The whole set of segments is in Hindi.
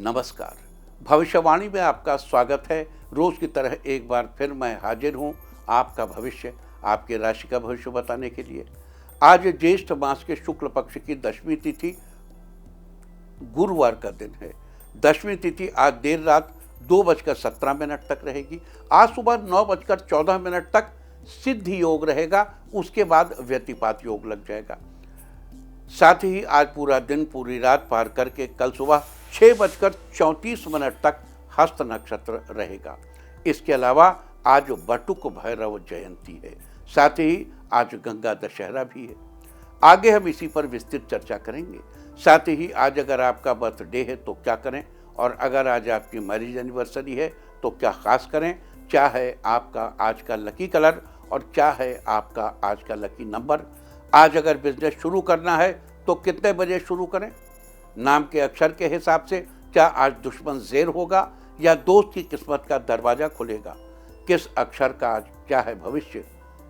नमस्कार। भविष्यवाणी में आपका स्वागत है। रोज की तरह एक बार फिर मैं हाजिर हूं आपका भविष्य, आपके राशि का भविष्य बताने के लिए। आज ज्येष्ठ मास के शुक्ल पक्ष की दशमी तिथि गुरुवार का दिन है। दशमी तिथि आज देर रात 2:17 तक रहेगी। आज सुबह 9:14 तक सिद्ध योग रहेगा, उसके बाद व्यतिपात योग लग जाएगा। साथ ही आज पूरा दिन पूरी रात पार करके कल सुबह 6:34 तक हस्त नक्षत्र रहेगा। इसके अलावा आज बटुक भैरव जयंती है। साथ ही आज गंगा दशहरा भी है। आगे हम इसी पर विस्तृत चर्चा करेंगे। साथ ही आज अगर आपका बर्थडे है तो क्या करें, और अगर आज आपकी मैरिज एनिवर्सरी है तो क्या खास करें, क्या है आपका आज का लकी कलर और क्या है आपका आज का लकी नंबर। आज अगर बिजनेस शुरू करना है तो कितने बजे शुरू करें, नाम के अक्षर के हिसाब से क्या आज दुश्मन ज़ेर होगा या दोस्त की किस्मत का दरवाज़ा खुलेगा, किस अक्षर का आज क्या है भविष्य।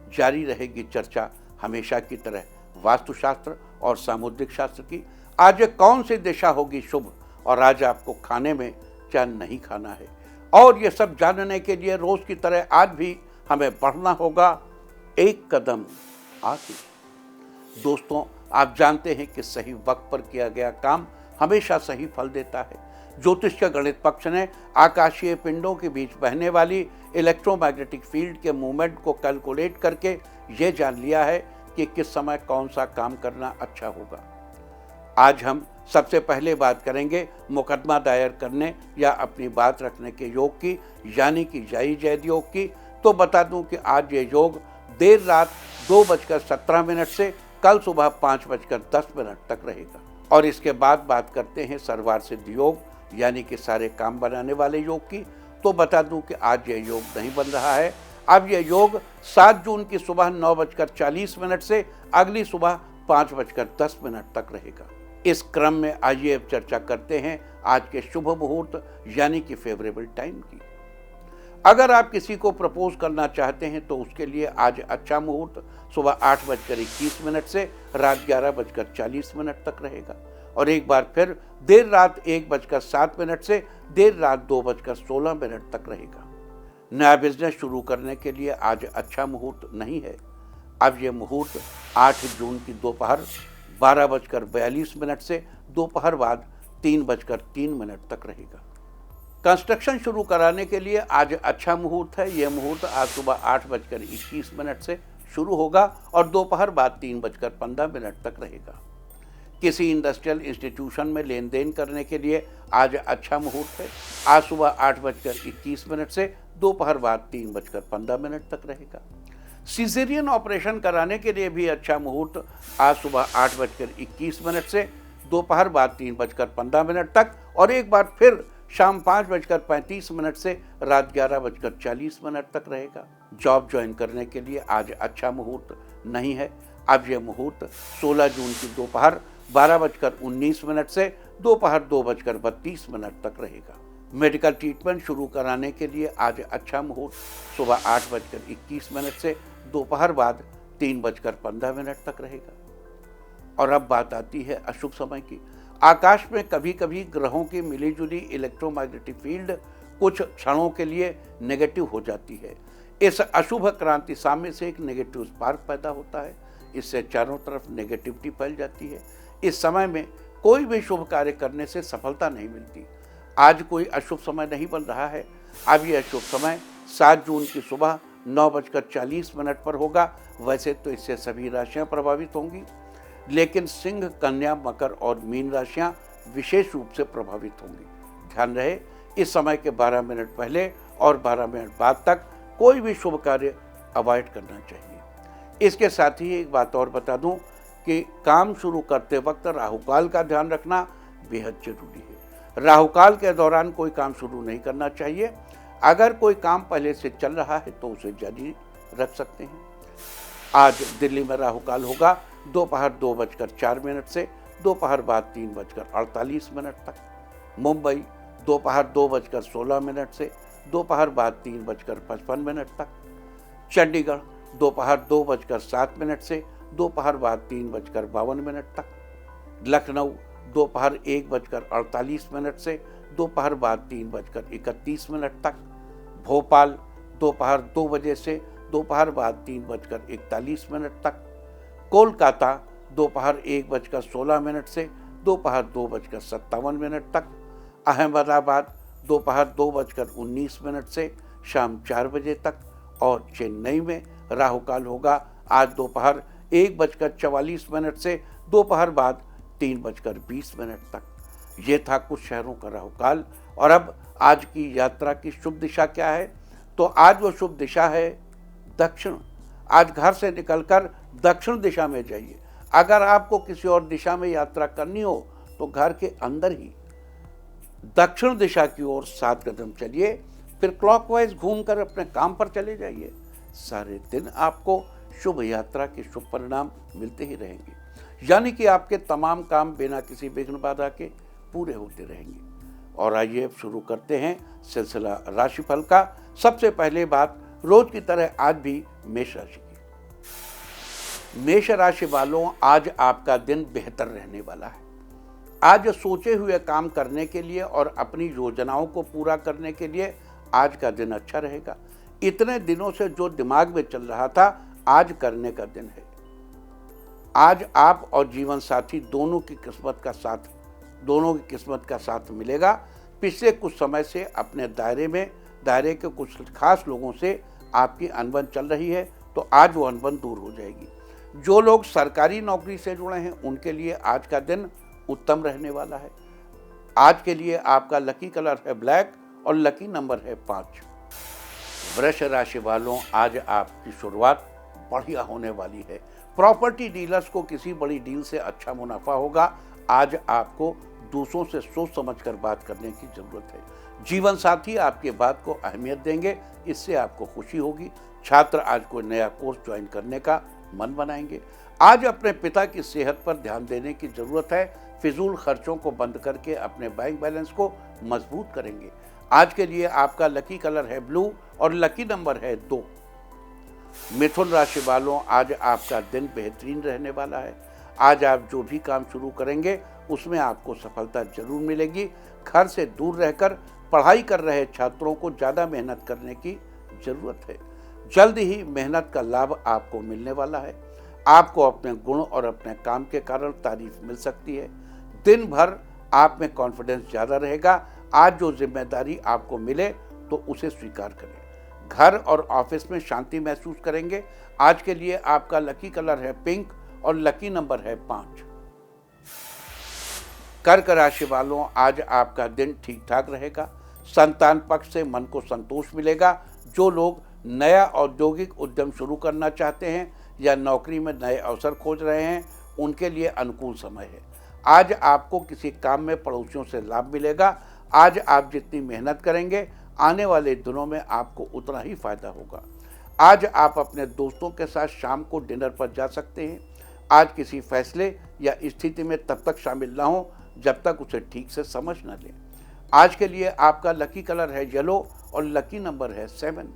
जारी रहेगी चर्चा हमेशा की तरह वास्तुशास्त्र और सामुद्रिक शास्त्र की। आज कौन सी दिशा होगी शुभ और आज आपको खाने में क्या नहीं खाना है, और ये सब जानने के लिए रोज़ की तरह आज भी हमें बढ़ना होगा एक कदम आगे। दोस्तों, आप जानते हैं कि सही वक्त पर किया गया काम हमेशा सही फल देता है। ज्योतिष के गणित पक्ष ने आकाशीय पिंडों के बीच बहने वाली इलेक्ट्रोमैग्नेटिक फील्ड के मूवमेंट को कैलकुलेट करके ये जान लिया है कि किस समय कौन सा काम करना अच्छा होगा। आज हम सबसे पहले बात करेंगे मुकदमा दायर करने या अपनी बात रखने के योग की, यानी कि जाई जैद योग की। तो बता दूं कि आज ये योग देर रात 2:17 से कल सुबह 5:10 तक रहेगा। और इसके बाद बात करते हैं सर्वार सिद्ध योग, यानी कि सारे काम बनाने वाले योग की। तो बता दूं कि आज यह योग नहीं बन रहा है। अब यह योग 7 जून की सुबह 9:40 से अगली सुबह 5:10 तक रहेगा। इस क्रम में आइए अब चर्चा करते हैं आज के शुभ मुहूर्त यानी कि फेवरेबल टाइम की। अगर आप किसी को प्रपोज करना चाहते हैं तो उसके लिए आज अच्छा मुहूर्त सुबह 8:21 से रात 11:40 तक रहेगा। और एक बार फिर देर रात 1:07 से देर रात 2:16 तक रहेगा। नया बिजनेस शुरू करने के लिए आज अच्छा मुहूर्त नहीं है। अब यह मुहूर्त 8 जून की दोपहर 12:42 से दोपहर बाद 3:03 तक रहेगा। कंस्ट्रक्शन शुरू कराने के लिए आज अच्छा मुहूर्त है। यह मुहूर्त आज सुबह 8:21 से शुरू होगा और दोपहर बाद 3:15 तक रहेगा। किसी इंडस्ट्रियल इंस्टीट्यूशन में लेन देन करने के लिए आज अच्छा मुहूर्त है। आज सुबह 8:21 से दोपहर बाद 3:15 तक रहेगा। सिजेरियन ऑपरेशन कराने के लिए भी अच्छा मुहूर्त आज सुबह 8:21 से दोपहर बाद 3:15 तक और एक बार फिर शाम 5:35 से रात 11:40 तक रहेगा। जॉब ज्वाइन करने के लिए आज अच्छा मुहूर्त नहीं है। अब यह मुहूर्त 16 जून की दोपहर 12:19 से दोपहर 2:32 तक रहेगा। मेडिकल ट्रीटमेंट शुरू कराने के लिए आज अच्छा मुहूर्त सुबह 8:21 से दोपहर बाद 3:15 तक रहेगा। और अब बात आती है अशुभ समय की। आकाश में कभी कभी ग्रहों की मिलीजुली इलेक्ट्रोमैग्नेटिक फील्ड कुछ क्षणों के लिए नेगेटिव हो जाती है। इस अशुभ क्रांति साम्य से एक नेगेटिव स्पार्क पैदा होता है। इससे चारों तरफ नेगेटिविटी फैल जाती है। इस समय में कोई भी शुभ कार्य करने से सफलता नहीं मिलती। आज कोई अशुभ समय नहीं बन रहा है। अब यह अशुभ समय 7 जून की सुबह 9:40 पर होगा। वैसे तो इससे सभी राशियां प्रभावित होंगी, लेकिन सिंह, कन्या, मकर और मीन राशियां विशेष रूप से प्रभावित होंगी। ध्यान रहे, इस समय के 12 मिनट पहले और 12 मिनट बाद तक कोई भी शुभ कार्य अवॉइड करना चाहिए। इसके साथ ही एक बात और बता दूं कि काम शुरू करते वक्त राहुकाल का ध्यान रखना बेहद जरूरी है। राहुकाल के दौरान कोई काम शुरू नहीं करना चाहिए। अगर कोई काम पहले से चल रहा है तो उसे जारी रख सकते हैं। आज दिल्ली में राहुकाल होगा दोपहर 2:04 से दोपहर बाद 3:48 तक। मुंबई दोपहर 2:16 से दोपहर बाद 3:55 तक। चंडीगढ़ दोपहर 2:07 से दोपहर बाद 3:52 तक। लखनऊ दोपहर 1:48 से दोपहर बाद 3:31 तक, भोपाल दोपहर 2 बजे से दोपहर बाद 3:41 तक, कोलकाता दोपहर 1:16 से दोपहर 2:57 तक, अहमदाबाद दोपहर 2:19 से शाम 4 बजे तक और चेन्नई में राहु काल होगा आज दोपहर 1:44 से दोपहर बाद 3:20 तक। ये था कुछ शहरों का राहु काल। और अब आज की यात्रा की शुभ दिशा क्या है? तो आज वो शुभ दिशा है दक्षिण। आज घर से निकलकर दक्षिण दिशा में जाइए। अगर आपको किसी और दिशा में यात्रा करनी हो तो घर के अंदर ही दक्षिण दिशा की ओर 7 कदम चलिए, फिर क्लॉकवाइज घूमकर अपने काम पर चले जाइए। सारे दिन आपको शुभ यात्रा के शुभ परिणाम मिलते ही रहेंगे, यानी कि आपके तमाम काम बिना किसी विघ्न बाधा के पूरे होते रहेंगे। और आइए अब शुरू करते हैं सिलसिला राशिफल का। सबसे पहले बात रोज की तरह आज भी मेष राशि की। मेष राशि वालों, आज आपका दिन बेहतर रहने वाला है। आज सोचे हुए काम करने के लिए और अपनी योजनाओं को पूरा करने के लिए आज का दिन अच्छा रहेगा। इतने दिनों से जो दिमाग में चल रहा था आज करने का दिन है। आज आप और जीवन साथी दोनों की किस्मत का साथ मिलेगा। पिछले कुछ समय से अपने दायरे के कुछ खास लोगों से आपकी अनबन चल रही है, तो आज वो अनबन दूर हो जाएगी। जो लोग सरकारी नौकरी से जुड़े हैं उनके लिए आज का दिन उत्तम रहने वाला है। आज के लिए आपका लकी कलर है ब्लैक और लकी नंबर है 5। वृष राशि वालों, आज आपकी शुरुआत बढ़िया होने वाली है। प्रॉपर्टी डीलर्स को किसी बड़ी डील से अच्छा मुनाफा होगा। आज आपको दूसरों से सोच समझकर बात करने की जरूरत है। जीवन साथी आपके बात को अहमियत देंगे, इससे आपको खुशी होगी। छात्र आज कोई नया कोर्स ज्वाइन करने का मन बनाएंगे। आज अपने पिता की सेहत पर ध्यान देने की जरूरत है। फिजूल खर्चों को बंद करके अपने बैंक बैलेंस को मजबूत करेंगे। आज के लिए आपका लकी कलर है ब्लू और लकी नंबर है 2। मिथुन राशि वालों, आज आपका दिन बेहतरीन रहने वाला है। आज आप जो भी काम शुरू करेंगे उसमें आपको सफलता जरूर मिलेगी। घर से दूर रहकर पढ़ाई कर रहे छात्रों को ज़्यादा मेहनत करने की जरूरत है। जल्द ही मेहनत का लाभ आपको मिलने वाला है। आपको अपने गुण और अपने काम के कारण तारीफ मिल सकती है। दिन भर आप में कॉन्फिडेंस ज़्यादा रहेगा। आज जो जिम्मेदारी आपको मिले तो उसे स्वीकार करें। घर और ऑफिस में शांति महसूस करेंगे। आज के लिए आपका लकी कलर है पिंक और लकी नंबर है 5। कर्क राशि वालों, आज आपका दिन ठीक ठाक रहेगा। संतान पक्ष से मन को संतोष मिलेगा। जो लोग नया औद्योगिक उद्यम शुरू करना चाहते हैं या नौकरी में नए अवसर खोज रहे हैं उनके लिए अनुकूल समय है। आज आपको किसी काम में पड़ोसियों से लाभ मिलेगा। आज आप जितनी मेहनत करेंगे आने वाले दिनों में आपको उतना ही फायदा होगा। आज आप अपने दोस्तों के साथ शाम को डिनर पर जा सकते हैं। आज किसी फैसले या स्थिति में तब तक शामिल ना हो जब तक उसे ठीक से समझ न लें। आज के लिए आपका लकी कलर है येलो और लकी नंबर है 7।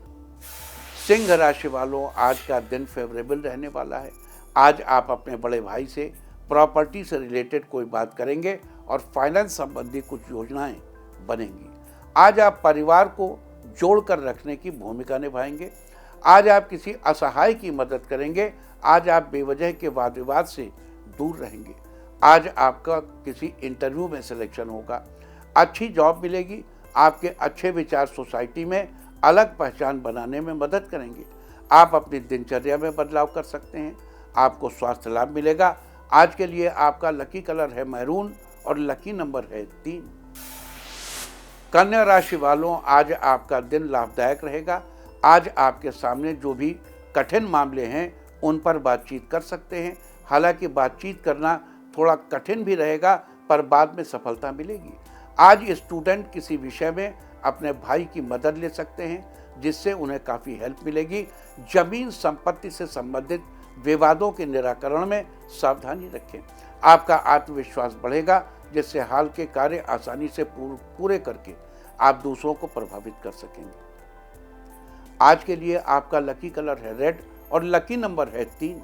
सिंह राशि वालों, आज का दिन फेवरेबल रहने वाला है। आज आप अपने बड़े भाई से प्रॉपर्टी से रिलेटेड कोई बात करेंगे और फाइनेंस संबंधी कुछ योजनाएं बनेंगी। आज आप परिवार को जोड़कर रखने की भूमिका निभाएंगे। आज आप किसी असहाय की मदद करेंगे। आज आप बेवजह के वाद विवाद से दूर रहेंगे। आज आपका किसी इंटरव्यू में सिलेक्शन होगा। अच्छी जॉब मिलेगी। आपके अच्छे विचार सोसाइटी में अलग पहचान बनाने में मदद करेंगे। आप अपनी दिनचर्या में बदलाव कर सकते हैं। आपको स्वास्थ्य लाभ मिलेगा। आज के लिए आपका लकी कलर है मैरून और लकी नंबर है 3। कन्या राशि वालों, आज आपका दिन लाभदायक रहेगा। आज आपके सामने जो भी कठिन मामले हैं उन पर बातचीत कर सकते हैं। हालांकि बातचीत करना थोड़ा कठिन भी रहेगा पर बाद में सफलता मिलेगी। आज स्टूडेंट किसी विषय में अपने भाई की मदद ले सकते हैं जिससे उन्हें काफ़ी हेल्प मिलेगी। जमीन संपत्ति से संबंधित विवादों के निराकरण में सावधानी रखें। आपका आत्मविश्वास बढ़ेगा जिससे हाल के कार्य आसानी से पूरे करके आप दूसरों को प्रभावित कर सकेंगे। आज के लिए आपका लकी कलर है रेड और लकी नंबर है 3।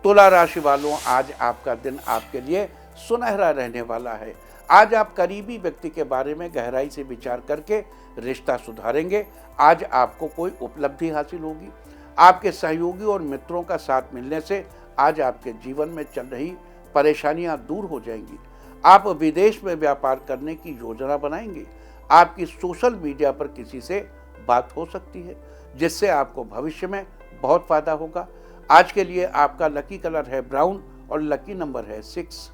तुला राशि वालों, आज आपका दिन आपके लिए सुनहरा रहने वाला है। आज आप करीबी व्यक्ति के बारे में गहराई से विचार करके रिश्ता सुधारेंगे। आज आपको कोई उपलब्धि हासिल होगी। आपके सहयोगी और मित्रों का साथ मिलने से आज आपके जीवन में चल रही परेशानियां दूर हो जाएंगी। आप विदेश में व्यापार करने की योजना बनाएंगे। आपकी सोशल मीडिया पर किसी से बात हो सकती है जिससे आपको भविष्य में बहुत फायदा होगा। आज के लिए आपका लकी कलर है ब्राउन और लकी नंबर है 6।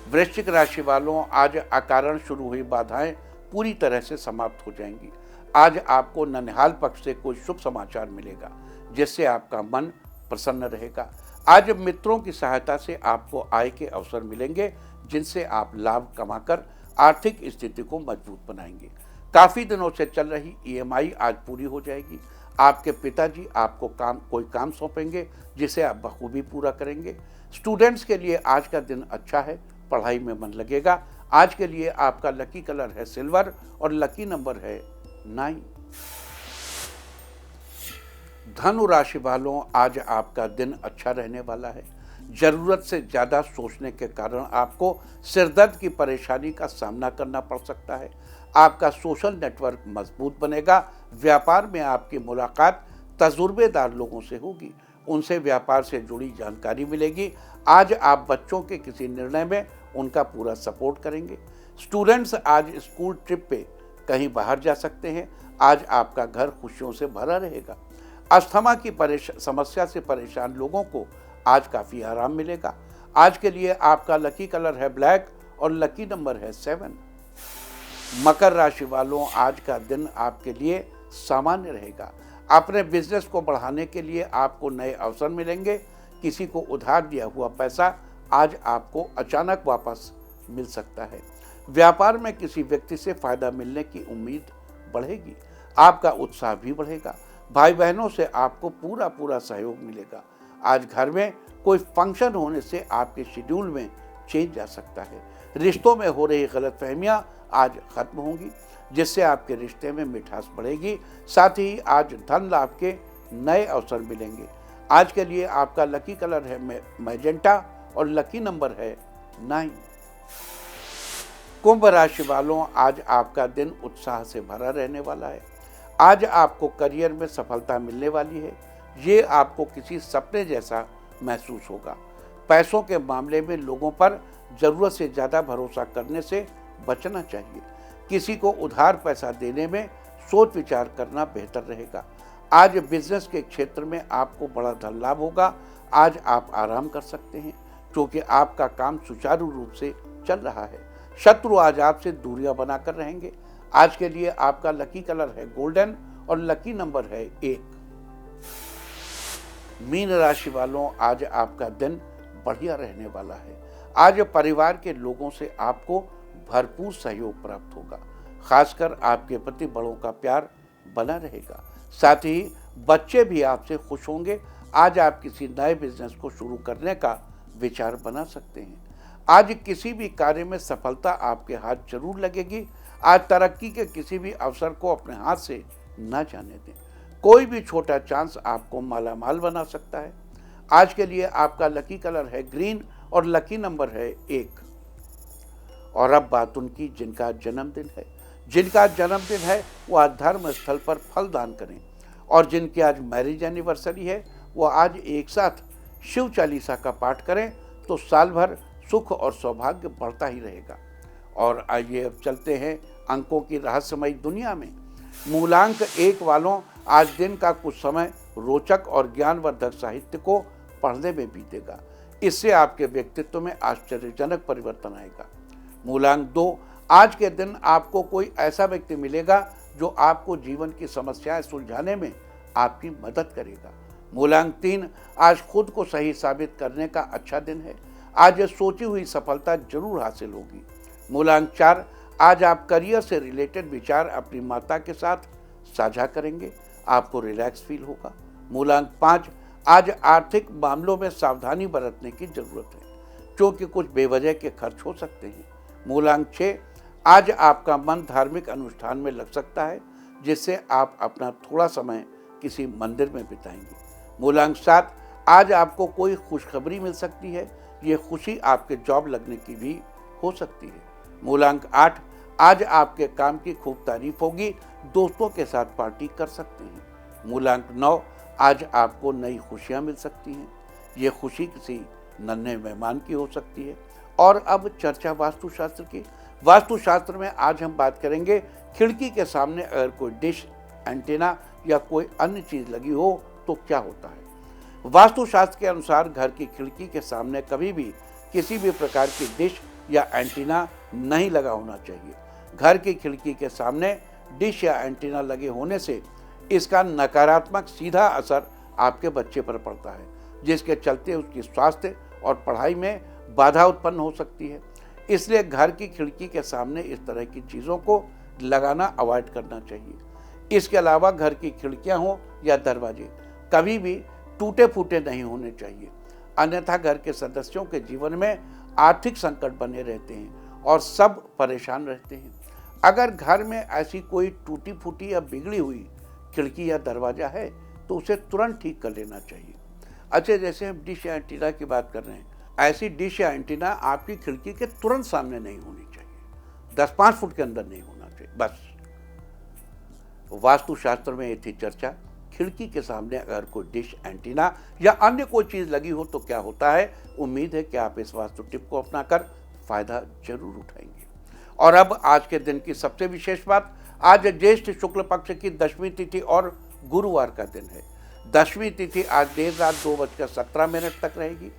वृश्चिक राशि वालों, आज अकारण शुरू हुई बाधाएं पूरी तरह से समाप्त हो जाएंगी। आज आपको ननिहाल पक्ष से कोई शुभ समाचार मिलेगा जिससे आपका मन प्रसन्न रहेगा। आज मित्रों की सहायता से आपको आय के अवसर मिलेंगे जिनसे आप लाभ कमाकर आर्थिक स्थिति को मजबूत बनाएंगे। काफी दिनों से चल रही ईएमआई आज पूरी हो जाएगी। आपके पिताजी आपको कोई काम सौंपेंगे जिसे आप बखूबी पूरा करेंगे। स्टूडेंट्स के लिए आज का दिन अच्छा है, पढ़ाई में मन लगेगा। आज के लिए आपका लकी कलर है सिल्वर और लकी नंबर है 9। धनु राशि वालों, आज आपका दिन अच्छा रहने वाला है। जरूरत से ज्यादा सोचने के कारण आपको सिरदर्द की परेशानी का सामना करना पड़ सकता है। आपका सोशल नेटवर्क मजबूत बनेगा। व्यापार में आपकी मुलाकात तजुर्बेदार लोगों से होगी, उनसे व्यापार से जुड़ी जानकारी मिलेगी। आज आप बच्चों के किसी निर्णय में उनका पूरा सपोर्ट करेंगे। स्टूडेंट्स आज स्कूल ट्रिप पे कहीं बाहर जा सकते हैं। आज आपका घर खुशियों से भरा रहेगा। अस्थमा की समस्या से परेशान लोगों को आज काफी आराम मिलेगा। आज के लिए आपका लकी कलर है ब्लैक और लकी नंबर है 7। मकर राशि वालों, आज का दिन आपके लिए सामान्य रहेगा। अपने बिजनेस को बढ़ाने के लिए आपको नए अवसर मिलेंगे। किसी को उधार दिया हुआ पैसा आज आपको अचानक वापस मिल सकता है। व्यापार में किसी व्यक्ति से फायदा मिलने की उम्मीद बढ़ेगी। आपका उत्साह भी बढ़ेगा। भाई बहनों से आपको पूरा सहयोग मिलेगा। आज घर में कोई फंक्शन होने से आपके शेड्यूल में चेंज आ सकता है। रिश्तों में हो रही गलतफहमियां आज खत्म होंगी जिससे आपके रिश्ते में मिठास बढ़ेगी। साथ ही आज धन लाभ के नए अवसर मिलेंगे। आज के लिए आपका लकी कलर है मैजेंटा और लकी नंबर है 9। कुंभ राशि वालों, आज आपका दिन उत्साह से भरा रहने वाला है। आज आपको करियर में सफलता मिलने वाली है। ये आपको किसी सपने जैसा महसूस होगा। पैसों के मामले में लोगों पर जरूरत से ज़्यादा भरोसा करने से बचना चाहिए। किसी को उधार पैसा देने में सोच विचार करना बेहतर रहेगा। आज बिजनेस के क्षेत्र में आपको बड़ा धन लाभ होगा। आज आप आराम कर सकते हैं क्योंकि आपका काम सुचारू रूप से चल रहा है। शत्रु आज आपसे दूरियां बनाकर रहेंगे। आज के लिए आपका लकी कलर है गोल्डन और लकी नंबर है 1। मीन राशि वालों, आज आपका दिन बढ़िया रहने वाला है। आज परिवार के लोगों से आपको भरपूर सहयोग प्राप्त होगा। खासकर आपके प्रति बड़ों का प्यार बना रहेगा। साथ ही बच्चे भी आपसे खुश होंगे। आज आप किसी नए बिजनेस को शुरू करने का विचार बना सकते हैं। आज किसी भी कार्य में सफलता आपके हाथ जरूर लगेगी। आज तरक्की के किसी भी अवसर को अपने हाथ से न जाने दें। कोई भी छोटा चांस आपको मालामाल बना सकता है। आज के लिए आपका लकी कलर है ग्रीन और लकी नंबर है 1। और अब बात उनकी जिनका जन्मदिन है। जिनका जन्मदिन है वो आज धर्म स्थल पर फल दान करें। और जिनकी आज मैरिज एनिवर्सरी है वो आज एक साथ शिव चालीसा का पाठ करें तो साल भर सुख और सौभाग्य बढ़ता ही रहेगा। और आइए अब चलते हैं अंकों की रहस्यमयी दुनिया में। मूलांक 1 वालों, आज दिन का कुछ समय रोचक और ज्ञानवर्धक साहित्य को पढ़ने में बीतेगा। इससे आपके व्यक्तित्व में आश्चर्यजनक परिवर्तन आएगा। मूलांक 2, आज के दिन आपको कोई ऐसा व्यक्ति मिलेगा जो आपको जीवन की समस्याएं सुलझाने में आपकी मदद करेगा। मूलांक 3, आज खुद को सही साबित करने का अच्छा दिन है। आज सोची हुई सफलता जरूर हासिल होगी। मूलांक 4, आज आप करियर से रिलेटेड विचार अपनी माता के साथ साझा करेंगे। आपको रिलैक्स फील होगा। मूलांक 5, आज आर्थिक मामलों में सावधानी बरतने की जरूरत है क्योंकि कुछ बेवजह के खर्च हो सकते हैं। मूलांक 6, आज आपका मन धार्मिक अनुष्ठान में लग सकता है जिससे आप अपना थोड़ा समय किसी मंदिर में बिताएंगे। मूलांक 7, आज आपको कोई खुशखबरी मिल सकती है। ये खुशी आपके जॉब लगने की भी हो सकती है। मूलांक 8, आज आपके काम की खूब तारीफ होगी, दोस्तों के साथ पार्टी कर सकते हैं। मूलांक 9, आज आपको नई खुशियां मिल सकती हैं। ये खुशी किसी नन्हे मेहमान की हो सकती है। और अब चर्चा वास्तुशास्त्र की। वास्तुशास्त्र में आज हम बात करेंगे खिड़की के सामने अगर कोई डिश, एंटीना या कोई अन्य चीज लगी हो तो क्या होता है। वास्तुशास्त्र के अनुसार घर की खिड़की के सामने कभी भी किसी भी प्रकार की डिश या एंटीना नहीं लगा होना चाहिए। घर की खिड़की के सामने डिश या एंटीना लगे होने से इसका नकारात्मक सीधा असर आपके बच्चे पर पड़ता है, जिसके चलते उसकी स्वास्थ्य और पढ़ाई में बाधा उत्पन्न हो सकती है। इसलिए घर की खिड़की के सामने इस तरह की चीज़ों को लगाना अवॉइड करना चाहिए। इसके अलावा घर की खिड़कियां हो या दरवाजे कभी भी टूटे फूटे नहीं होने चाहिए, अन्यथा घर के सदस्यों के जीवन में आर्थिक संकट बने रहते हैं और सब परेशान रहते हैं। अगर घर में ऐसी कोई टूटी फूटी या बिगड़ी हुई खिड़की या दरवाजा है तो उसे तुरंत ठीक कर लेना चाहिए। अच्छा, जैसे हम डिश या एंटीना की बात कर रहे हैं, ऐसी डिश या एंटीना आपकी खिड़की के तुरंत सामने नहीं होनी चाहिए, 10-5 फुट के अंदर नहीं होना चाहिए। बस वास्तुशास्त्र में ये थी चर्चा, खिड़की के सामने अगर कोई डिश, एंटीना या अन्य कोई चीज लगी हो तो क्या होता है। उम्मीद है कि आप इस वास्तु टिप को अपनाकर फायदा जरूर उठाएंगे। और अब आज के दिन की सबसे विशेष बात, आज ज्येष्ठ शुक्ल पक्ष की 10वीं तिथि और गुरुवार का दिन है। 10वीं तिथि आज देर रात 2:17 तक रहेगी।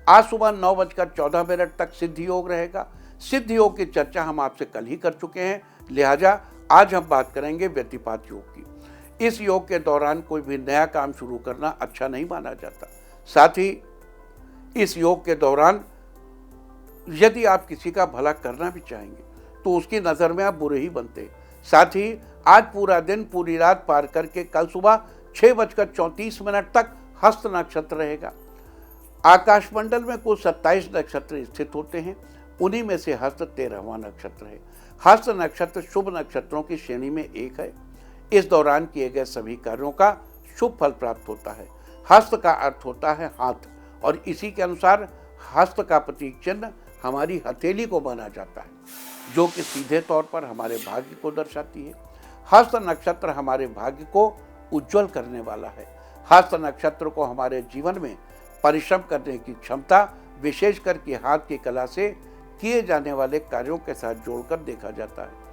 आज सुबह 9:14 तक सिद्ध योग रहेगा। सिद्ध योग की चर्चा हम आपसे कल ही कर चुके हैं, लिहाजा आज हम बात करेंगे व्यतिपात योग की। इस योग के दौरान कोई भी नया काम शुरू करना अच्छा नहीं माना जाता। साथ ही इस योग के दौरान यदि आप किसी का भला करना भी चाहेंगे तो उसकी नज़र में आप बुरे ही बनते। साथ ही आज पूरा दिन, पूरी रात पार करके कल सुबह 6:34 तक हस्त नक्षत्र रहेगा। आकाशमंडल में कुल 27 नक्षत्र स्थित होते हैं, उन्हीं में से हस्त 13वां नक्षत्र है। हस्त नक्षत्र शुभ नक्षत्रों की श्रेणी में एक है। इस दौरान किए गए सभी कार्यों का शुभ फल प्राप्त होता है। हस्त का अर्थ होता है हाथ, और इसी के अनुसार हस्त का प्रतीक चिन्ह हमारी हथेली को माना जाता है, जो कि सीधे तौर पर हमारे भाग्य को दर्शाती है। हस्त नक्षत्र हमारे भाग्य को उज्जवल करने वाला है। हस्त नक्षत्र को हमारे जीवन में परिश्रम करने की क्षमता, विशेषकर कि हाथ की कला से किए जाने वाले कार्यों के साथ जोड़कर देखा जाता है।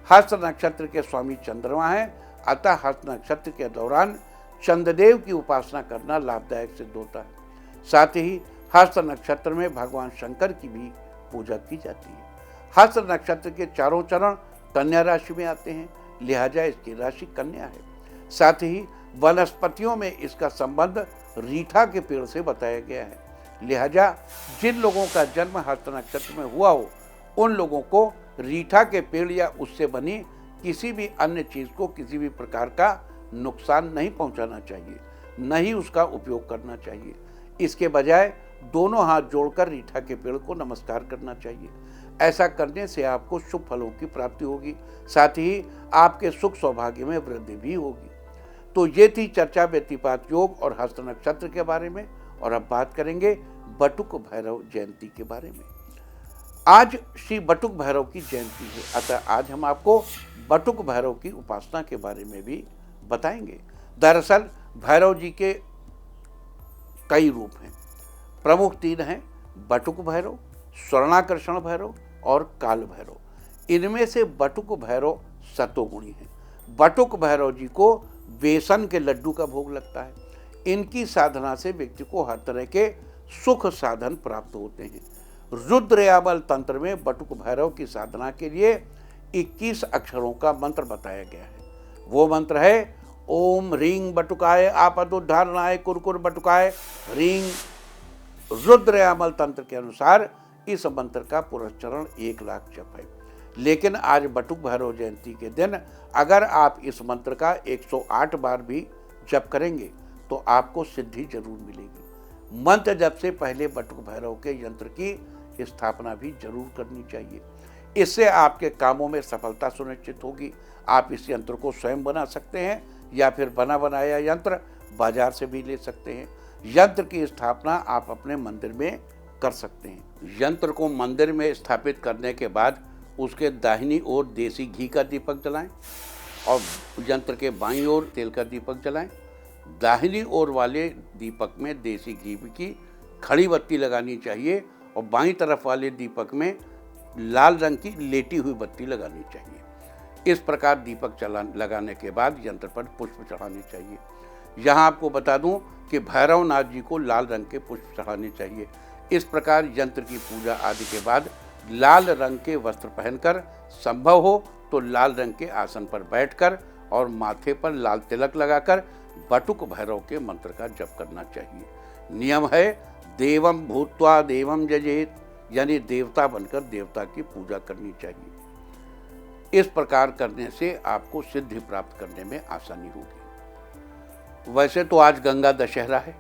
हस्त नक्षत्र के स्वामी चंद्रमा हैं, अतः हस्त नक्षत्र के दौरान चंद्रदेव की उपासना करना लाभदायक सिद्ध होता है। साथ ही हस्त नक्षत्र में भगवान शंकर की भी पूजा की जाती है। हस्त नक्षत्र के चारों चरण कन्या राशि में आते हैं, लिहाजा इसकी राशि कन्या है। साथ ही वनस्पतियों में इसका संबंध रीठा के पेड़ से बताया गया है, लिहाजा जिन लोगों का जन्म हस्त नक्षत्र में हुआ हो उन लोगों को रीठा के पेड़ या उससे बनी किसी भी अन्य चीज को किसी भी प्रकार का नुकसान नहीं पहुंचाना चाहिए, न ही उसका उपयोग करना चाहिए। इसके बजाय दोनों हाथ जोड़कर रीठा के पेड़ को नमस्कार करना चाहिए। ऐसा करने से आपको शुभ फलों की प्राप्ति होगी, साथ ही आपके सुख सौभाग्य में वृद्धि भी होगी। तो ये थी चर्चा व्यतिपात योग और हस्त नक्षत्र के बारे में। और अब बात करेंगे बटुक भैरव जयंती के बारे में। आज श्री बटुक भैरव की जयंती है, अतः आज हम आपको बटुक भैरव की उपासना के बारे में भी बताएंगे। दरअसल भैरव जी के कई रूप हैं, प्रमुख 3 हैं, बटुक भैरव, स्वर्णाकर्षण भैरव और काल भैरव। इनमें से बटुक भैरव सतोगुणी हैं। बटुक भैरव जी को बेसन के लड्डू का भोग लगता है। इनकी साधना से व्यक्ति को हर तरह के सुख साधन प्राप्त होते हैं। रुद्रयामल तंत्र में बटुक भैरव की साधना के लिए 21 अक्षरों का मंत्र बताया गया है। वो मंत्र है ओम ह्रीं बटुकाय आपदुद्धारणाय कुरकुर बटुकाय ह्रीं। रुद्रयामल तंत्र के अनुसार इस मंत्र का पुरस्चरण 1 लाख जप है। लेकिन आज बटुक भैरव जयंती के दिन अगर आप इस मंत्र का 108 बार भी जप करेंगे तो आपको सिद्धि जरूर मिलेगी। मंत्र जप से पहले बटुक भैरव के यंत्र की स्थापना भी जरूर करनी चाहिए। इससे आपके कामों में सफलता सुनिश्चित होगी। आप इस यंत्र को स्वयं बना सकते हैं या फिर बना बनाया यंत्र बाजार से भी ले सकते हैं। यंत्र की स्थापना आप अपने मंदिर में कर सकते हैं। यंत्र को मंदिर में स्थापित करने के बाद उसके दाहिनी ओर देसी घी का दीपक जलाएं और यंत्र के बाईं ओर तेल का दीपक जलाएं। दाहिनी ओर वाले दीपक में देसी घी की खड़ी बत्ती लगानी चाहिए और बाईं तरफ वाले दीपक में लाल रंग की लेटी हुई बत्ती लगानी चाहिए। इस प्रकार दीपक लगाने के बाद यंत्र पर पुष्प चढ़ाने चाहिए। यहाँ आपको बता दूं कि भैरवनाथ जी को लाल रंग के पुष्प चढ़ाने चाहिए। इस प्रकार यंत्र की पूजा आदि के बाद लाल रंग के वस्त्र पहनकर, संभव हो तो लाल रंग के आसन पर बैठकर और माथे पर लाल तिलक लगाकर बटुक भैरव के मंत्र का जप करना चाहिए। नियम है देवम भूत्वा देवम जजेत, यानी देवता बनकर देवता की पूजा करनी चाहिए। इस प्रकार करने से आपको सिद्धि प्राप्त करने में आसानी होगी। वैसे तो आज गंगा दशहरा है,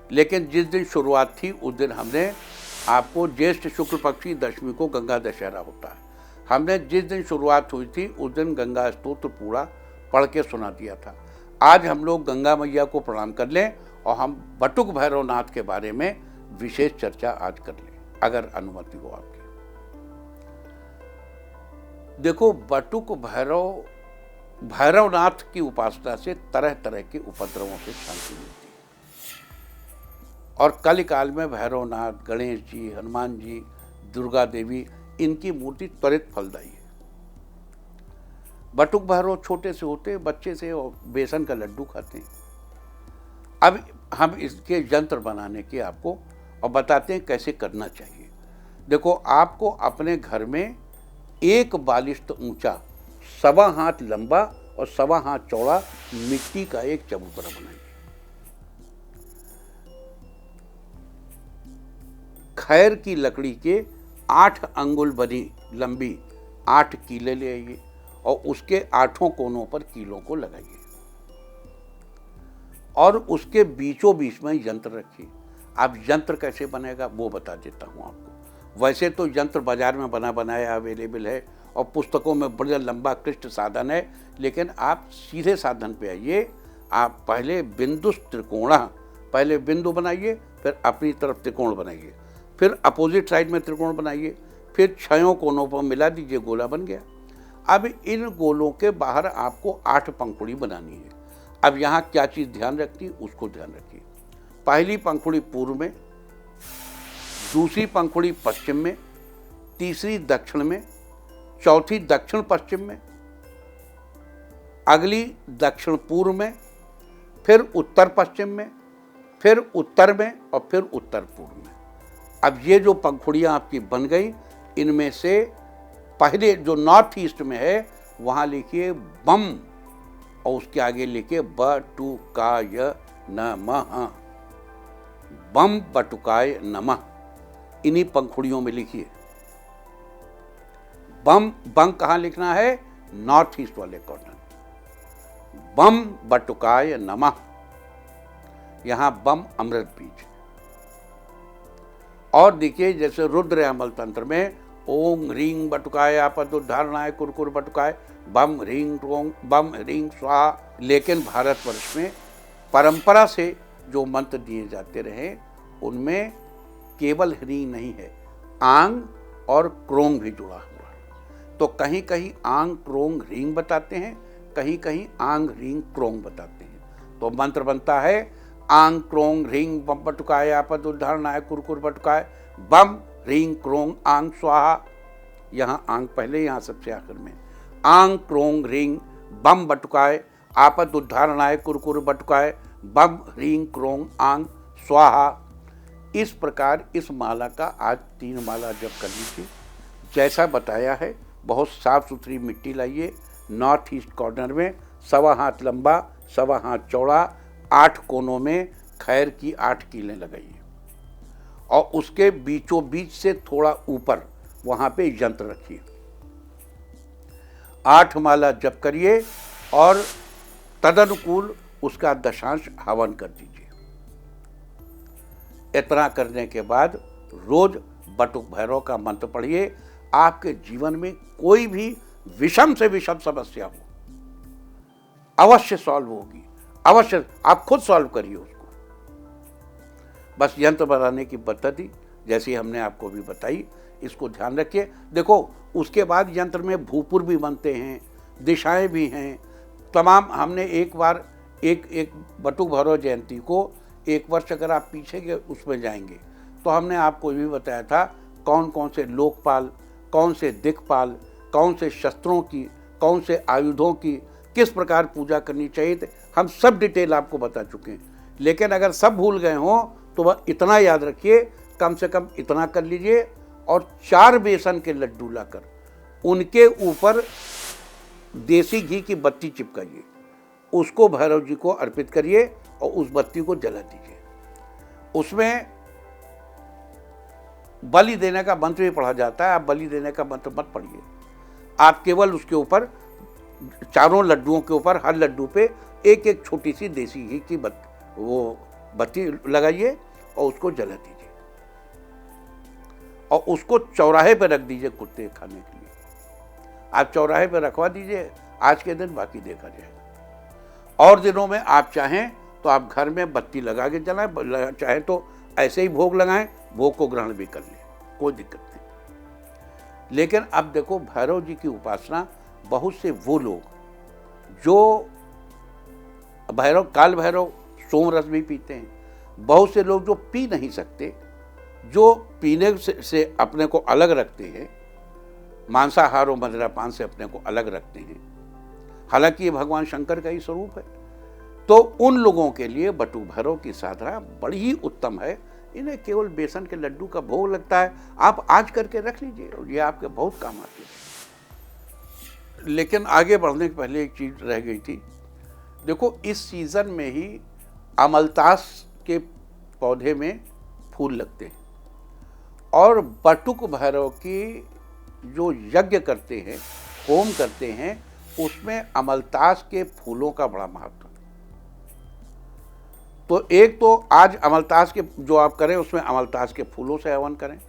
लेकिन जिस दिन शुरुआत थी उस दिन हमने आपको ज्येष्ठ शुक्ल पक्षी दशमी को गंगा दशहरा होता है, हमने जिस दिन शुरुआत हुई थी उस दिन गंगा स्तोत्र पूरा पढ़ के सुना दिया था। आज हम लोग गंगा मैया को प्रणाम कर लें और हम बटुक भैरवनाथ के बारे में विशेष चर्चा आज कर लें, अगर अनुमति हो आपकी। देखो, बटुक भैरवनाथ की उपासना से तरह तरह के उपद्रवों से शांति मिलती है और कलिकाल में भैरवनाथ, गणेश जी, हनुमान जी, दुर्गा देवी, इनकी मूर्ति त्वरित फलदायी है। बटुक भैरव छोटे से होते, बच्चे से और बेसन का लड्डू खाते हैं। अब हम इसके यंत्र बनाने की आपको और बताते हैं कैसे करना चाहिए। देखो, आपको अपने घर में 1 बालिश्त ऊंचा, 1.25 हाथ लंबा और 1.25 हाथ चौड़ा मिट्टी का एक चबूतरा बनाइए। खैर की लकड़ी के 8 अंगुल बनी लंबी 8 कीले ले आइए और उसके 8 कोनों पर कीलों को लगाइए और उसके बीचों बीच में यंत्र रखिए। अब यंत्र कैसे बनेगा वो बता देता हूँ आपको। वैसे तो यंत्र बाजार में बना बनाया अवेलेबल है और पुस्तकों में बड़ा लंबा क्लिष्ट साधन है, लेकिन आप सीधे साधन पे आइए। आप पहले बिंदु त्रिकोणा, पहले बिंदु बनाइए, फिर अपनी तरफ त्रिकोण बनाइए, फिर अपोजिट साइड में त्रिकोण बनाइए, फिर 6 कोनों पर मिला दीजिए, गोला बन गया। अब इन गोलों के बाहर आपको 8 पंखुड़ी बनानी है। अब यहाँ क्या चीज़ ध्यान रखती है उसको ध्यान रखिए। पहली पंखुड़ी पूर्व में, दूसरी पंखुड़ी पश्चिम में, तीसरी दक्षिण में, चौथी दक्षिण पश्चिम में, अगली दक्षिण पूर्व में, फिर उत्तर पश्चिम में, फिर उत्तर में और फिर उत्तर पूर्व में। अब ये जो पंखुड़ियाँ आपकी बन गई, इनमें से पहले जो नॉर्थ ईस्ट में है वहाँ लिखिए बम और उसके आगे लिखिए बटुकाय नमः, बम बटुकाय नमः। इन्हीं पंखुड़ियों में लिखिए। बम कहाँ लिखना है? नॉर्थ ईस्ट वाले कॉर्नर। बम बटुकाय नमः, यहां बम अमृत बीज। और देखिए, जैसे रुद्र अमल तंत्र में ओम ह्रीं बटुकाय आपद उद्धारणाय कुरकुर बटुकाय बम ह्रीं रोंग बम ह्रीं स्वाहा। लेकिन भारतवर्ष में परंपरा से जो मंत्र दिए जाते रहे उनमें केवल ह्रीं नहीं है, आंग और क्रोंग भी जुड़ा हुआ है। तो कहीं कहीं आंग क्रोंग ह्रीं बताते हैं, कहीं कहीं आंग ह्रीं क्रोंग बताते हैं। तो मंत्र बनता है आंग क्रोंग ह्रीं बम बटुकाय आपद उद्धारणाय कुरकुर बटुकाय बम ह्रीं क्रोंग आंग स्वाहा। यहाँ आंग पहले, यहाँ सबसे आखिर में। आंग क्रोंग ह्रीं बम बटुकाय आपद उद्धारणाय कुरकुर बटुकाय बम ह्रीं क्रोंग आंग स्वाहा। इस प्रकार इस माला का आज 3 माला जप कर लीजिए जैसा बताया है। बहुत साफ सुथरी मिट्टी लाइए, नॉर्थ ईस्ट कॉर्नर में 1.25 हाथ लंबा 1.25 हाथ चौड़ा 8 कोनों में खैर की 8 कीलें लगाइए और उसके बीचों बीच से थोड़ा ऊपर वहाँ पे यंत्र रखिए। 8 माला जप करिए और तदनुकूल उसका दशांश हवन कर दीजिए। इतना करने के बाद रोज बटुक भैरव का मंत्र पढ़िए। आपके जीवन में कोई भी विषम से विषम समस्या हो अवश्य सॉल्व होगी, अवश्य। आप खुद सॉल्व करिए उसको। बस यंत्र बनाने की पद्धति जैसी हमने आपको भी बताई, इसको ध्यान रखिए। देखो उसके बाद यंत्र में भूपुर भी बनते हैं, दिशाएं भी हैं, तमाम। हमने एक बार एक बटुक भैरव जयंती को एक वर्ष अगर आप पीछे के उसमें जाएंगे तो हमने आपको भी बताया था कौन कौन से लोकपाल, कौन से दिक्पाल, कौन से शस्त्रों की, कौन से आयुधों की, किस प्रकार पूजा करनी चाहिए थे, हम सब डिटेल आपको बता चुके हैं। लेकिन अगर सब भूल गए हों तो वह इतना याद रखिए, कम से कम इतना कर लीजिए, और 4 बेसन के लड्डू लाकर उनके ऊपर देसी घी की बत्ती चिपकाइए, उसको भैरव जी को अर्पित करिए और उस बत्ती को जला दीजिए। उसमें बलि देने का मंत्र भी पढ़ा जाता है, आप बलि देने का मंत्र मत पढ़िए, आप केवल उसके ऊपर 4 लड्डुओं के ऊपर हर लड्डू पे एक एक छोटी सी देसी घी की बत्ती लगाइए और उसको जला दीजिए और उसको चौराहे पे रख दीजिए कुत्ते खाने के लिए। आप चौराहे पे रखवा दीजिए, आज के दिन बाकी देखा जाएगा। और दिनों में आप चाहें तो आप घर में बत्ती लगा के जलाएं, चाहे तो ऐसे ही भोग लगाएं, भोग को ग्रहण भी कर लें, कोई दिक्कत नहीं। लेकिन अब देखो भैरव जी की उपासना बहुत से वो लोग जो काल भैरव सोम रस भी पीते हैं, बहुत से लोग जो पी नहीं सकते, जो पीने से अपने को अलग रखते हैं, मांसाहार और मदिरापान से अपने को अलग रखते हैं, हालांकि ये भगवान शंकर का ही स्वरूप है, तो उन लोगों के लिए बटुक भैरव की साधना बड़ी ही उत्तम है। इन्हें केवल बेसन के लड्डू का भोग लगता है, आप आज करके रख लीजिए और ये आपके बहुत काम आती है। लेकिन आगे बढ़ने के पहले एक चीज रह गई थी। देखो इस सीजन में ही अमलतास के पौधे में फूल लगते हैं और बटुक भैरव की जो यज्ञ करते हैं, होम करते हैं, उसमें अमलतास के फूलों का बड़ा महत्व है। तो एक तो आज अमलतास के जो आप करें उसमें अमलतास के फूलों से हवन करें।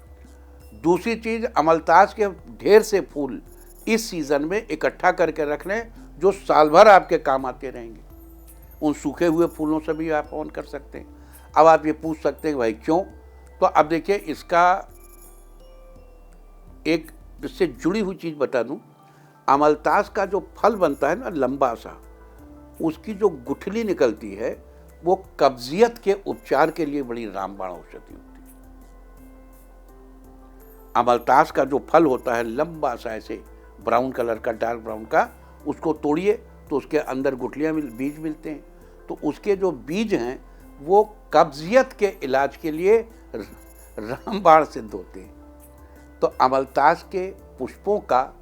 दूसरी चीज, अमलतास के ढेर से फूल इस सीजन में इकट्ठा करके रख लें जो साल भर आपके काम आते रहेंगे। उन सूखे हुए फूलों से भी आप हवन कर सकते हैं। अब आप ये पूछ सकते हैं भाई क्यों, तो अब देखिए इसका एक इससे जुड़ी हुई चीज बता दूं। अमलतास का जो फल बनता है ना लंबा सा, उसकी जो गुठली निकलती है वो कब्जियत के उपचार के लिए बड़ी रामबाण औषधि होती है। अमलतास का जो फल होता है लंबा सा ऐसे ब्राउन कलर का, डार्क ब्राउन का, उसको तोड़िए तो उसके अंदर गुठलियां बीज मिलते हैं। तो उसके जो बीज हैं वो कब्जियत के इलाज के लिए रामबाण सिद्ध होते हैं। तो अमलतास के पुष्पों का,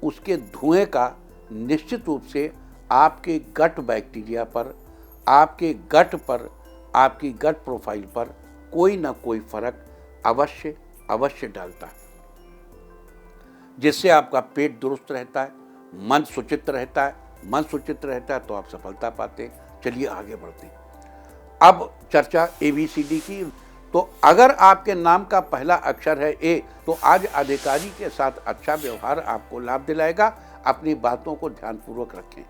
उसके धुएं का निश्चित रूप से आपके गट बैक्टीरिया पर, आपके गट पर, आपकी गट प्रोफाइल पर कोई ना कोई फर्क अवश्य डालता है, जिससे आपका पेट दुरुस्त रहता है, मन सुचित रहता है। मन सुचित रहता है तो आप सफलता पाते हैं। चलिए आगे बढ़ते हैं। अब चर्चा ABCD की। तो अगर आपके नाम का पहला अक्षर है A, तो आज अधिकारी के साथ अच्छा व्यवहार आपको लाभ दिलाएगा। अपनी बातों को ध्यानपूर्वक रखें।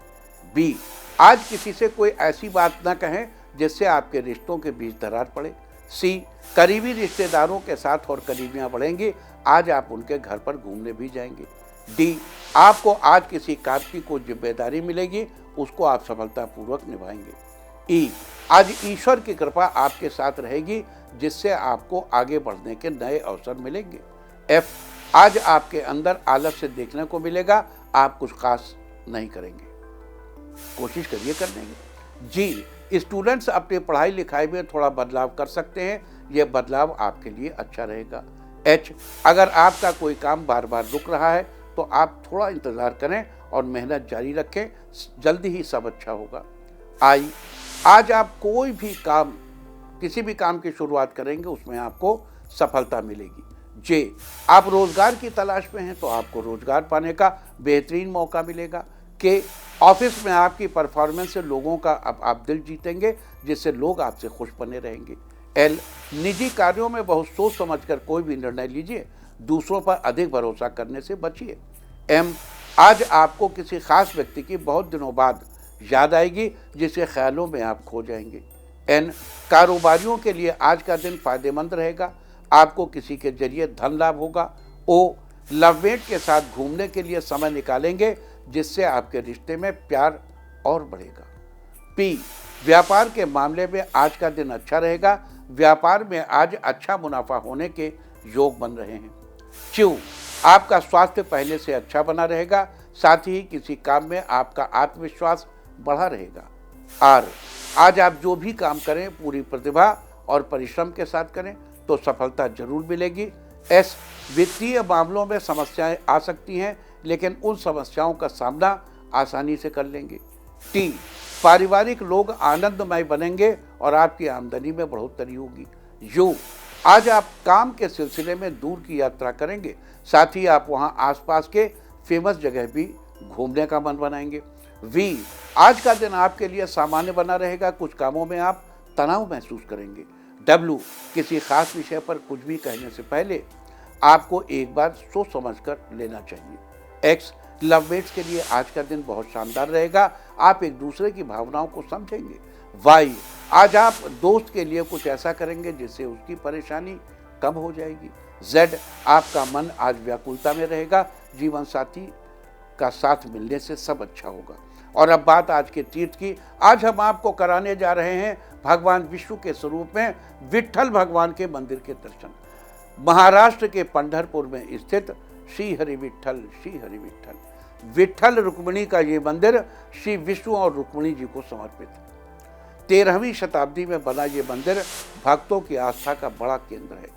B, आज किसी से कोई ऐसी बात न कहें जिससे आपके रिश्तों के बीच दरार पड़े। C, करीबी रिश्तेदारों के साथ और करीबियां बढ़ेंगी। आज आप उनके घर पर घूमने भी जाएंगे। D, आपको आज किसी काम की कोई जिम्मेदारी मिलेगी, उसको आप सफलतापूर्वक निभाएंगे। E, आज ईश्वर की कृपा आपके साथ रहेगी, जिससे आपको आगे बढ़ने के नए अवसर मिलेंगे। F, आज आपके अंदर आलस्य देखने को मिलेगा, आप कुछ खास नहीं करेंगे, कोशिश करिए करने की। G, स्टूडेंट्स अपनी पढ़ाई लिखाई में थोड़ा बदलाव कर सकते हैं, यह बदलाव आपके लिए अच्छा रहेगा। H, अगर आपका कोई काम बार बार रुक रहा है तो आप थोड़ा इंतजार करें और मेहनत जारी रखें, जल्दी ही सब अच्छा होगा। I, आज आप कोई भी काम, किसी भी काम की शुरुआत करेंगे उसमें आपको सफलता मिलेगी। J, आप रोजगार की तलाश में हैं तो आपको रोजगार पाने का बेहतरीन मौका मिलेगा। K, ऑफिस में आपकी परफॉर्मेंस से लोगों का आप दिल जीतेंगे, जिससे लोग आपसे खुश बने रहेंगे। L, निजी कार्यों में बहुत सोच समझकर कोई भी निर्णय लीजिए, दूसरों पर अधिक भरोसा करने से बचिए। M, आज आपको किसी खास व्यक्ति की बहुत दिनों बाद याद आएगी, जिसके ख्यालों में आप खो जाएंगे। N, कारोबारियों के लिए आज का दिन फायदेमंद रहेगा, आपको किसी के जरिए धन लाभ होगा। ओ, लवमेट के साथ घूमने के लिए समय निकालेंगे, जिससे आपके रिश्ते में प्यार और बढ़ेगा। पी, व्यापार के मामले में आज का दिन अच्छा रहेगा। व्यापार में आज अच्छा मुनाफा होने के योग बन रहे हैं। क्यू, आपका स्वास्थ्य पहले से अच्छा बना रहेगा, साथ ही किसी काम में आपका आत्मविश्वास बढ़ा रहेगा। आर, आज आप जो भी काम करें पूरी प्रतिभा और परिश्रम के साथ करें तो सफलता जरूर मिलेगी। एस, वित्तीय मामलों में समस्याएं आ सकती हैं, लेकिन उन समस्याओं का सामना आसानी से कर लेंगे। टी, पारिवारिक लोग आनंदमय बनेंगे और आपकी आमदनी में बढ़ोतरी होगी। यू, आज आप काम के सिलसिले में दूर की यात्रा करेंगे, साथ ही आप वहां आसपास के फेमस जगह भी घूमने का मन बनाएंगे। वी, आज का दिन आपके लिए सामान्य बना रहेगा, कुछ कामों में आप तनाव महसूस करेंगे। डब्ल्यू, किसी खास विषय पर कुछ भी कहने से पहले आपको एक बार सोच समझ कर लेना चाहिए। एक्स, लवमेट्स के लिए आज का दिन बहुत शानदार रहेगा, आप एक दूसरे की भावनाओं को समझेंगे। वाई, आज आप दोस्त के लिए कुछ ऐसा करेंगे जिससे उसकी परेशानी कम हो जाएगी। जेड, आपका मन आज व्याकुलता में रहेगा, जीवन साथी का साथ मिलने से सब अच्छा होगा। और अब बात आज के तीर्थ की। आज हम आपको कराने जा रहे हैं भगवान विष्णु के स्वरूप में विट्ठल भगवान के मंदिर के दर्शन। महाराष्ट्र के पंढरपुर में स्थित श्री हरि विट्ठल, श्री हरि विट्ठल, विट्ठल रुक्मिणी का ये मंदिर श्री विष्णु और रुक्मिणी जी को समर्पित है। 13वीं शताब्दी में बना ये मंदिर भक्तों की आस्था का बड़ा केंद्र है।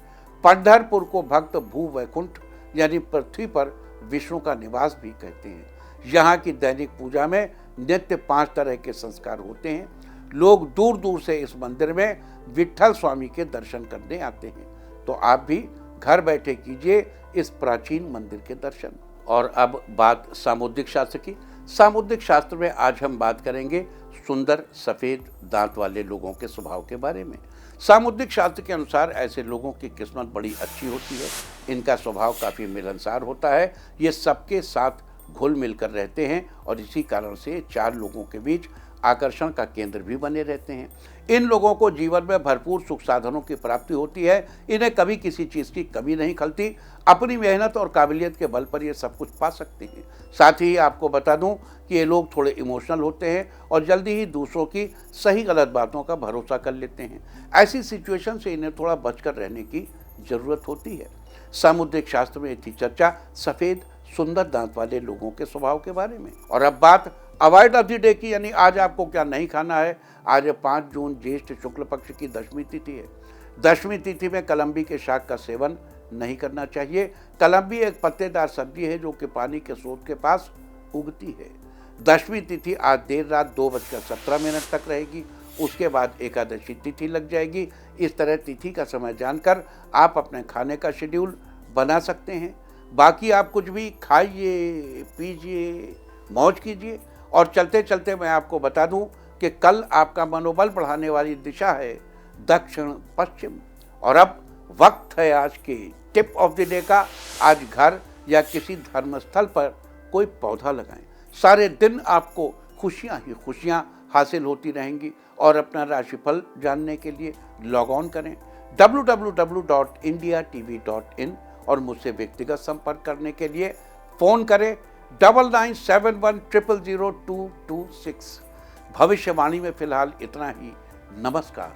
पंढरपुर को भक्त भू वैकुंठ यानी पृथ्वी पर विष्णु का निवास भी कहते हैं। यहाँ की दैनिक पूजा में नित्य 5 तरह के संस्कार होते हैं। लोग दूर दूर से इस मंदिर में विट्ठल स्वामी के दर्शन करने आते हैं, तो आप भी घर बैठे कीजिए इस प्राचीन मंदिर के दर्शन। और अब बात सामुद्रिक शास्त्र की। सामुद्रिक शास्त्र में आज हम बात करेंगे सुंदर सफ़ेद दांत वाले लोगों के स्वभाव के बारे में। सामुद्रिक शास्त्र के अनुसार ऐसे लोगों की किस्मत बड़ी अच्छी होती है। इनका स्वभाव काफ़ी मिलनसार होता है। ये सबके साथ घुल मिलकर रहते हैं और इसी कारण से 4 लोगों के बीच आकर्षण का केंद्र भी बने रहते हैं। इन लोगों को जीवन में भरपूर सुख साधनों की प्राप्ति होती है। इन्हें कभी किसी चीज़ की कमी नहीं खलती। अपनी मेहनत और काबिलियत के बल पर ये सब कुछ पा सकते हैं। साथ ही आपको बता दूं कि ये लोग थोड़े इमोशनल होते हैं और जल्दी ही दूसरों की सही गलत बातों का भरोसा कर लेते हैं। ऐसी सिचुएशन से इन्हें थोड़ा बचकर रहने की ज़रूरत होती है। सामुद्रिक शास्त्र में थी चर्चा सफ़ेद सुंदर दांत वाले लोगों के स्वभाव के बारे में। और अब बात अवॉइड ऑफ द डे की, यानी आज आपको क्या नहीं खाना है। आज 5 जून ज्येष्ठ शुक्ल पक्ष की दशमी तिथि है। दशमी तिथि में कलम्बी के शाक का सेवन नहीं करना चाहिए। कलम्बी एक पत्तेदार सब्जी है जो कि पानी के स्रोत के पास उगती है। दशमी तिथि आज देर रात 2:17 तक रहेगी। उसके बाद एकादशी तिथि लग जाएगी। इस तरह तिथि का समय जानकर आप अपने खाने का शेड्यूल बना सकते हैं। बाकी आप कुछ भी खाइए, पीजिए, मौज कीजिए। और चलते चलते मैं आपको बता दूं कि कल आपका मनोबल बढ़ाने वाली दिशा है दक्षिण पश्चिम। और अब वक्त है आज के टिप ऑफ द डे का। आज घर या किसी धर्मस्थल पर कोई पौधा लगाएं। सारे दिन आपको खुशियां ही खुशियां हासिल होती रहेंगी। और अपना राशिफल जानने के लिए लॉग ऑन करें www.indiatv.in और मुझसे व्यक्तिगत संपर्क करने के लिए फ़ोन करें 9971000226। भविष्यवाणी में फिलहाल इतना ही। नमस्कार।